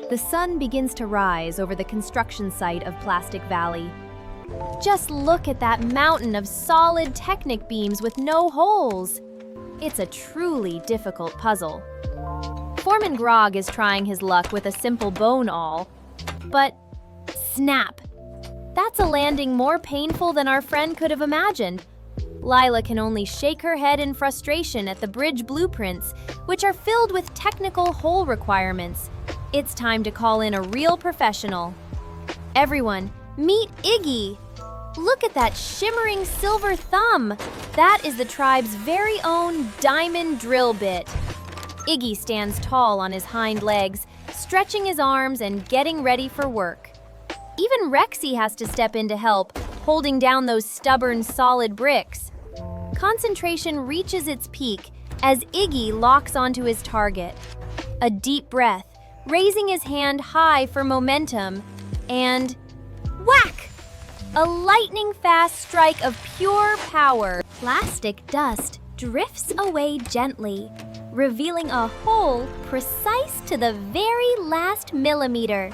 The sun begins to rise over the construction site of Plastic Valley. Just look at that mountain of solid Technic beams with no holes. It's a truly difficult puzzle. Foreman Grog is trying his luck with a simple bone awl, but snap! That's a landing more painful than our friend could have imagined. Lila can only shake her head in frustration at the bridge blueprints, which are filled with technical hole requirements. It's time to call in a real professional. Everyone, meet Iggy! Look at that shimmering silver thumb! That is the tribe's very own diamond drill bit. Iggy stands tall on his hind legs, stretching his arms and getting ready for work. Even Rexy has to step in to help, holding down those stubborn, solid bricks. Concentration reaches its peak as Iggy locks onto his target. A deep breath, raising his hand high for momentum, and whack! A lightning-fast strike of pure power. Plastic dust drifts away gently, revealing a hole precise to the very last millimeter.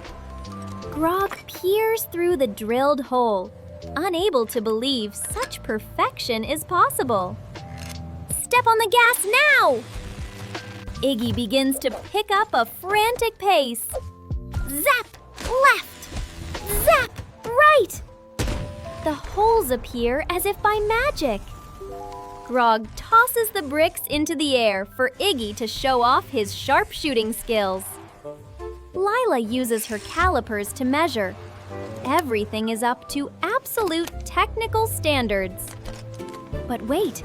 Grog peers through the drilled hole, unable to believe such perfection is possible. Step on the gas now! Iggy begins to pick up a frantic pace. Zap! Left! Zap! Right! The holes appear as if by magic. Grog tosses the bricks into the air for Iggy to show off his sharpshooting skills. Lila uses her calipers to measure. Everything is up to absolute technical standards. But wait,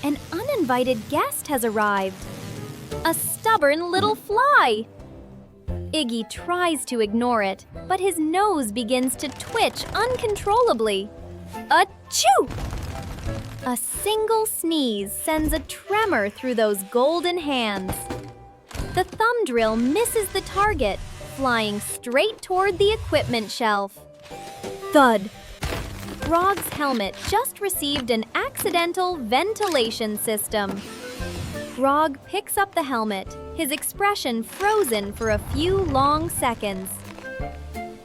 an uninvited guest has arrived. A stubborn little fly. Iggy tries to ignore it, but his nose begins to twitch uncontrollably. Achoo! A single sneeze sends a tremor through those golden hands. The thumb drill misses the target, flying straight toward the equipment shelf. Thud! Grog's helmet just received an accidental ventilation system. Grog picks up the helmet, his expression frozen for a few long seconds.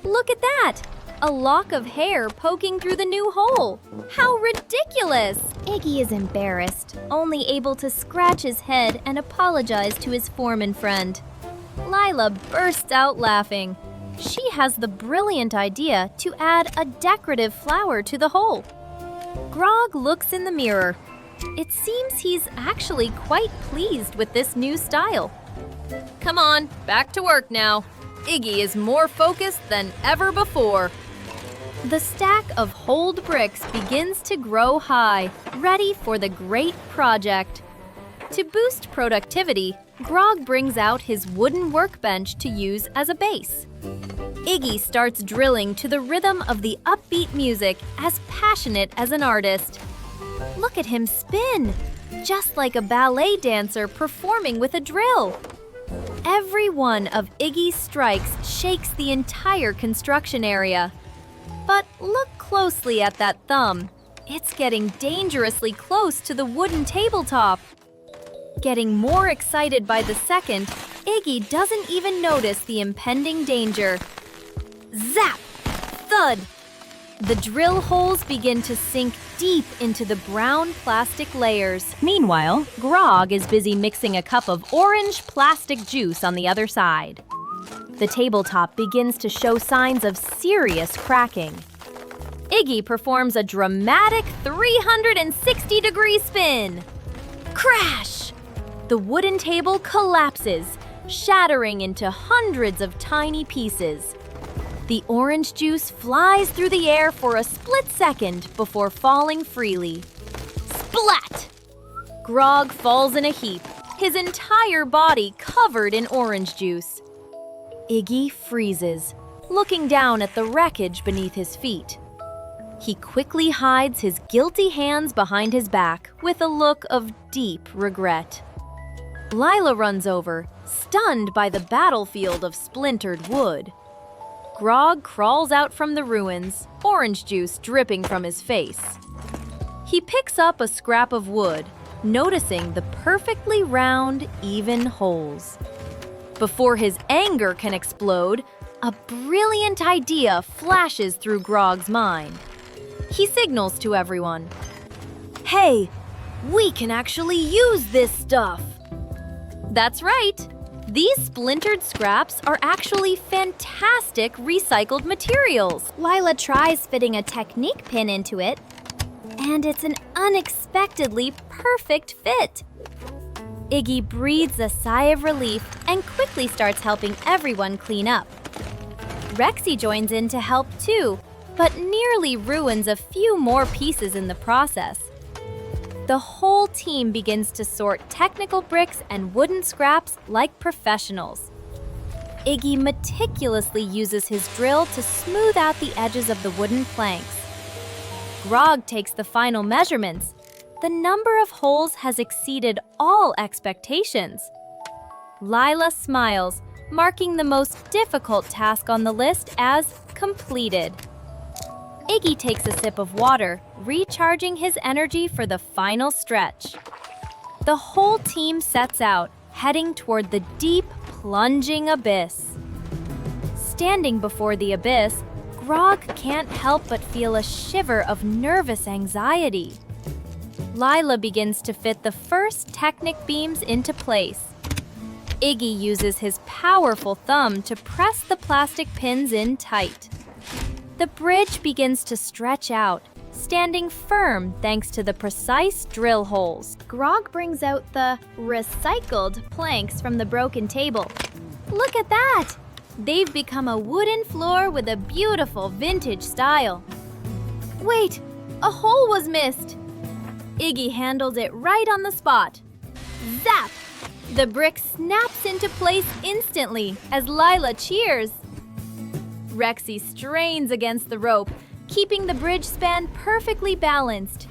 Look at that! A lock of hair poking through the new hole. How ridiculous! Iggy is embarrassed, only able to scratch his head and apologize to his foreman friend. Lila bursts out laughing. She has the brilliant idea to add a decorative flower to the hole. Grog looks in the mirror. It seems he's actually quite pleased with this new style. Come on, back to work now. Iggy is more focused than ever before. The stack of holed bricks begins to grow high, ready for the great project. To boost productivity, Grog brings out his wooden workbench to use as a base. Iggy starts drilling to the rhythm of the upbeat music, as passionate as an artist. Look at him spin, just like a ballet dancer performing with a drill. Every one of Iggy's strikes shakes the entire construction area. But look closely at that thumb. It's getting dangerously close to the wooden tabletop. Getting more excited by the second, Iggy doesn't even notice the impending danger. Zap! Thud! The drill holes begin to sink deep into the brown plastic layers. Meanwhile, Grog is busy mixing a cup of orange plastic juice on the other side. The tabletop begins to show signs of serious cracking. Iggy performs a dramatic 360-degree spin. Crash! The wooden table collapses, shattering into hundreds of tiny pieces. The orange juice flies through the air for a split second before falling freely. Splat! Grog falls in a heap, his entire body covered in orange juice. Iggy freezes, looking down at the wreckage beneath his feet. He quickly hides his guilty hands behind his back with a look of deep regret. Lila runs over, stunned by the battlefield of splintered wood. Grog crawls out from the ruins, orange juice dripping from his face. He picks up a scrap of wood, noticing the perfectly round, even holes. Before his anger can explode, a brilliant idea flashes through Grog's mind. He signals to everyone. Hey, we can actually use this stuff! That's right! These splintered scraps are actually fantastic recycled materials. Lila tries fitting a Technic pin into it, and it's an unexpectedly perfect fit. Iggy breathes a sigh of relief and quickly starts helping everyone clean up. Rexy joins in to help too, but nearly ruins a few more pieces in the process. The whole team begins to sort technical bricks and wooden scraps like professionals. Iggy meticulously uses his drill to smooth out the edges of the wooden planks. Grog takes the final measurements. The number of holes has exceeded all expectations. Lila smiles, marking the most difficult task on the list as completed. Iggy takes a sip of water, recharging his energy for the final stretch. The whole team sets out, heading toward the deep, plunging abyss. Standing before the abyss, Grog can't help but feel a shiver of nervous anxiety. Lila begins to fit the first Technic beams into place. Iggy uses his powerful thumb to press the plastic pins in tight. The bridge begins to stretch out, standing firm thanks to the precise drill holes. Grog brings out the recycled planks from the broken table. Look at that! They've become a wooden floor with a beautiful vintage style. Wait, a hole was missed! Iggy handles it right on the spot. Zap! The brick snaps into place instantly as Lila cheers. Rexy strains against the rope, keeping the bridge span perfectly balanced.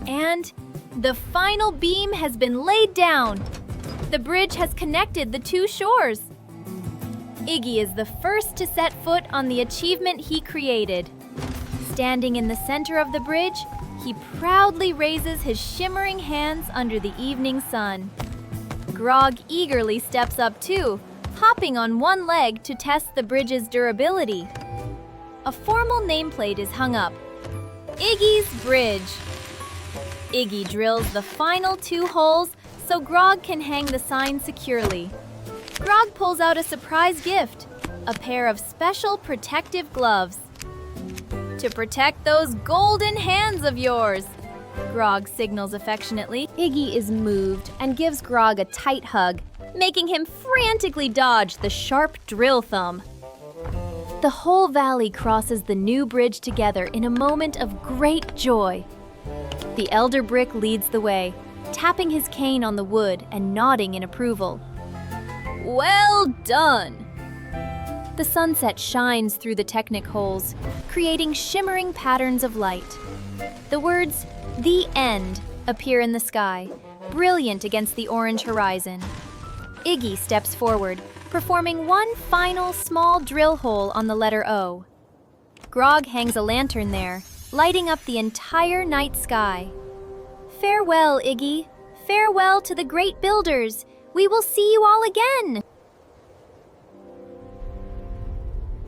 And the final beam has been laid down. The bridge has connected the two shores. Iggy is the first to set foot on the achievement he created. Standing in the center of the bridge, he proudly raises his shimmering hands under the evening sun. Grog eagerly steps up too, hopping on one leg to test the bridge's durability. A formal nameplate is hung up. Iggy's Bridge. Iggy drills the final two holes so Grog can hang the sign securely. Grog pulls out a surprise gift, a pair of special protective gloves. To protect those golden hands of yours, Grog signals affectionately. Iggy is moved and gives Grog a tight hug, making him frantically dodge the sharp drill thumb. The whole valley crosses the new bridge together in a moment of great joy. The elder brick leads the way, tapping his cane on the wood and nodding in approval. Well done! The sunset shines through the Technic holes, creating shimmering patterns of light. The words, "The End," appear in the sky, brilliant against the orange horizon. Iggy steps forward, performing one final small drill hole on the letter O. Grog hangs a lantern there, lighting up the entire night sky. Farewell, Iggy. Farewell to the great builders. We will see you all again.